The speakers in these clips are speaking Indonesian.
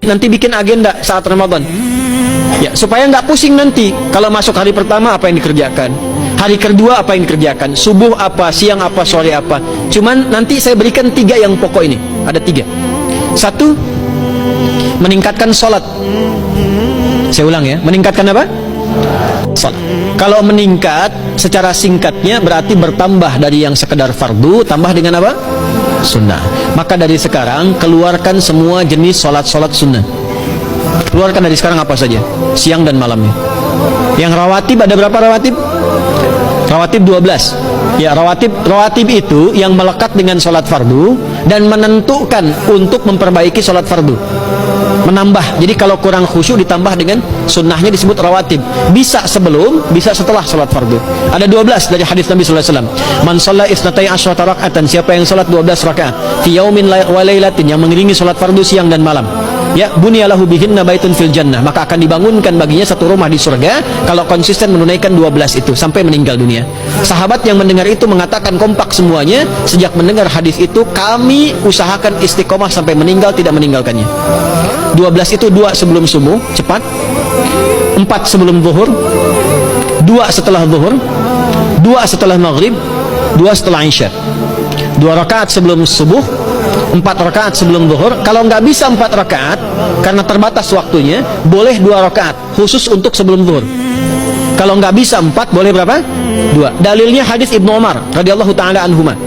nanti bikin agenda saat Ramadan. Ya, supaya nggak pusing nanti. Kalau masuk hari pertama apa yang dikerjakan, hari kedua apa yang dikerjakan, subuh apa, siang apa, sore apa. Cuman nanti saya berikan 3 yang pokok ini. Ada 3. 1, meningkatkan sholat. Saya ulang ya, meningkatkan apa? Sholat. Kalau meningkat secara singkatnya berarti bertambah dari yang sekedar fardu tambah dengan apa? Sunnah. Maka dari sekarang keluarkan semua jenis sholat-sholat sunnah. Keluarkan dari sekarang apa saja, siang dan malamnya. Yang rawatib ada berapa rawatib? Rawatib 12. Ya, rawatib itu yang melekat dengan sholat fardu dan menentukan untuk memperbaiki sholat fardu. Menambah. Jadi kalau kurang khusyuk ditambah dengan sunnahnya disebut rawatib. Bisa sebelum, bisa setelah sholat fardu. Ada 12 dari hadis Nabi sallallahu alaihi wasallam. Man shalla isnatai asyrata raka'atan, siapa yang sholat 12 rakaat fi yaumin wa lailatin, yang mengiringi sholat fardu siang dan malam. Ya, bunyalahu bihinna baitun fil jannah, maka akan dibangunkan baginya satu rumah di surga kalau konsisten menunaikan 12 itu sampai meninggal dunia. Sahabat yang mendengar itu mengatakan kompak semuanya, sejak mendengar hadis itu kami usahakan istiqomah sampai meninggal tidak meninggalkannya. 12 itu 2 sebelum subuh, cepat. 4 sebelum zuhur, 2 setelah zuhur, 2 setelah maghrib, 2 setelah isya. 2 rakaat sebelum subuh, 4 rakaat sebelum zuhur. Kalau nggak bisa 4 rakaat karena terbatas waktunya, boleh 2 rakaat khusus untuk sebelum zuhur. Kalau nggak bisa 4, boleh berapa? 2. Dalilnya hadis Ibnu Umar radhiyallahu taala anhuma.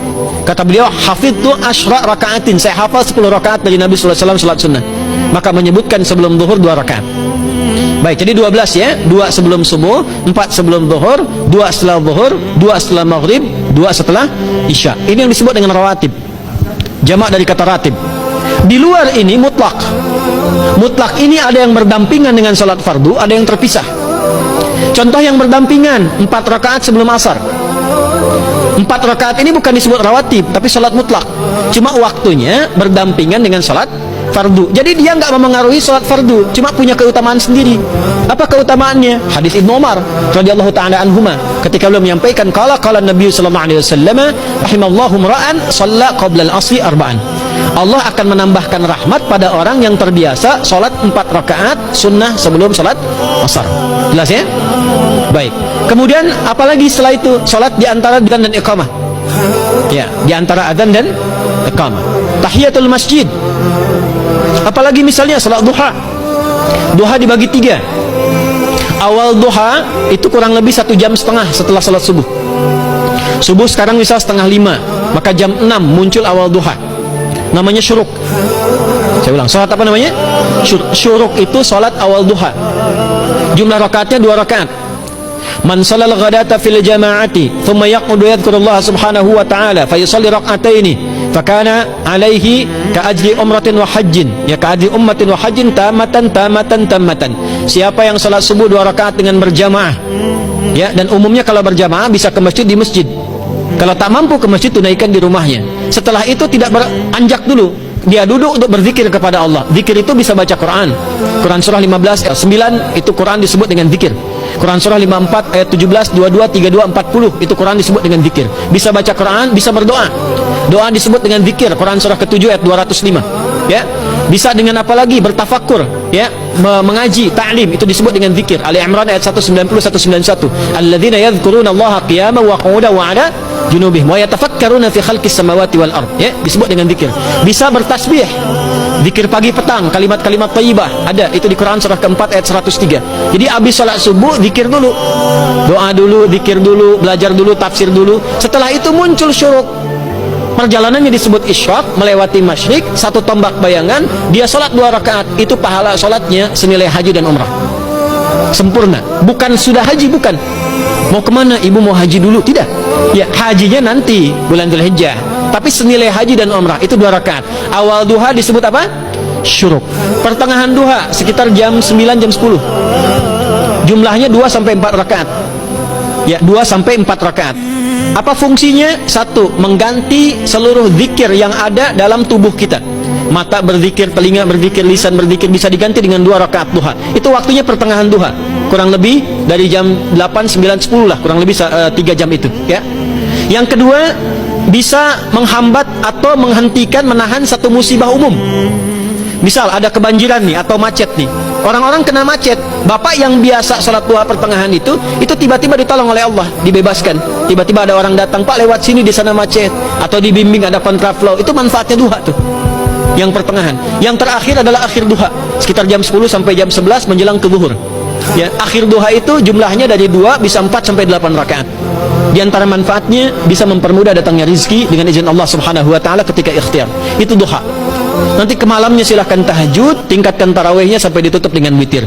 Kata beliau, hafidtu asyra rakaatin, saya hafal 10 rakaat dari Nabi sallallahu alaihi wasallam salat sunnah. Maka menyebutkan sebelum zuhur 2 rakaat. Baik, jadi 12 ya. 2 sebelum subuh, 4 sebelum zuhur, 2 setelah zuhur, 2 setelah maghrib, 2 setelah isya. Ini yang disebut dengan rawatib. Jamak dari kata ratib. Di luar ini mutlak. Mutlak ini ada yang berdampingan dengan salat fardu, ada yang terpisah. Contoh yang berdampingan, 4 rakaat sebelum asar. 4 rakaat ini bukan disebut rawatib, tapi salat mutlak. Cuma waktunya berdampingan dengan salat fardu. Jadi dia nggak memengaruhi salat fardu, cuma punya keutamaan sendiri. Apa keutamaannya? Hadis Ibnu Umar radhiyallahu taala anhuma, ketika beliau menyampaikan qala Nabi sallallahu alaihi wasallam, rahimallahu ra'an shalla qabla al-'ashri arba'an. Allah akan menambahkan rahmat pada orang yang terbiasa salat 4 rakaat sunnah sebelum salat asar. Jelas ya? Baik. Kemudian apalagi setelah itu? Salat di antara adzan dan iqamah. Ya, di antara adzan dan iqamah. Tahiyatul masjid. Apalagi misalnya salat duha. Duha dibagi 3. Awal duha itu kurang lebih 1,5 jam setelah salat subuh. Subuh sekarang misal 4:30, maka jam 6 muncul awal duha. Namanya syuruk. Saya ulang, salat apa namanya? Syuruk itu salat awal duha. Jumlah rakaatnya 2 rakaat. Man sallal ghadata fil jama'ati thumma yaqudu yadhkurullaha subhanahu wa ta'ala fa yusalli rak'ataini fakana alaihi ka ajri umratin wa hajjin, ya ka ajri ummatin wa hajjin tamatan. Siapa yang salat subuh 2 rakaat dengan berjamaah, ya, dan umumnya kalau berjamaah bisa ke masjid di masjid. Kalau tak mampu ke masjid, tunaikan di rumahnya. Setelah itu tidak beranjak dulu, dia duduk untuk berzikir kepada Allah. Zikir itu bisa baca Quran. Quran surah 15 ayat 9 itu Quran disebut dengan zikir. Quran surah 54 ayat 17, 22, 32, 40 itu Quran disebut dengan zikir. Bisa baca Quran, bisa berdoa. Doa disebut dengan zikir. Quran surah ke-7 ayat 205. Ya. Bisa dengan apa lagi? Bertafakkur, ya, mengaji, ta'lim, itu disebut dengan zikir. Ali Imran ayat 190 191. Alladzina yadhkuruna Allaha qiyaman wa qu'udan wa 'ala junubihim wa yatafakkaruna fi khalqis samawati wal ard, ya, disebut dengan zikir. Bisa bertasbih, zikir pagi petang, kalimat-kalimat thayyibah, ada itu di Quran surah ke-4 ayat 103. Jadi habis salat subuh zikir dulu, doa dulu, zikir dulu, belajar dulu, tafsir dulu. Setelah itu muncul syuruk. Perjalanannya disebut isyraq, melewati masyrik, 1 tombak bayangan, dia salat 2 rakaat, itu pahala salatnya senilai haji dan umrah. Sempurna. Bukan sudah haji, bukan. Mau kemana? Ibu mau haji dulu? Tidak. Ya, hajinya nanti bulan Dzulhijjah. Tapi senilai haji dan umrah itu 2 rakaat. Awal duha disebut apa? Syuruk. Pertengahan duha sekitar jam 9 jam 10. Jumlahnya 2 sampai 4 rakaat. Ya, 2 sampai 4 rakaat. Apa fungsinya? 1, mengganti seluruh zikir yang ada dalam tubuh kita. Mata berzikir, telinga berzikir, lisan berzikir, bisa diganti dengan 2 rakaat duha. Itu waktunya pertengahan duha. Kurang lebih dari jam 8, 9, 10 lah, kurang lebih 3 jam itu, ya. Yang kedua, bisa menghambat atau menghentikan, menahan satu musibah umum. Misal ada kebanjiran nih atau macet nih. Orang-orang kena macet. Bapak yang biasa sholat duha pertengahan itu tiba-tiba ditolong oleh Allah, dibebaskan. Tiba-tiba ada orang datang, Pak lewat sini di sana macet, atau dibimbing ada kontraflow. Itu manfaatnya duha tuh. Yang pertengahan. Yang terakhir adalah akhir duha, sekitar jam 10 sampai jam 11 menjelang ke zuhur. Ya, akhir duha itu jumlahnya dari 2 bisa 4 sampai 8 rakaat. Di antara manfaatnya bisa mempermudah datangnya rizki dengan izin Allah Subhanahu wa taala ketika ikhtiar. Itu duha. Nanti ke malamnya silahkan tahajud, tingkatkan tarawihnya sampai ditutup dengan witir.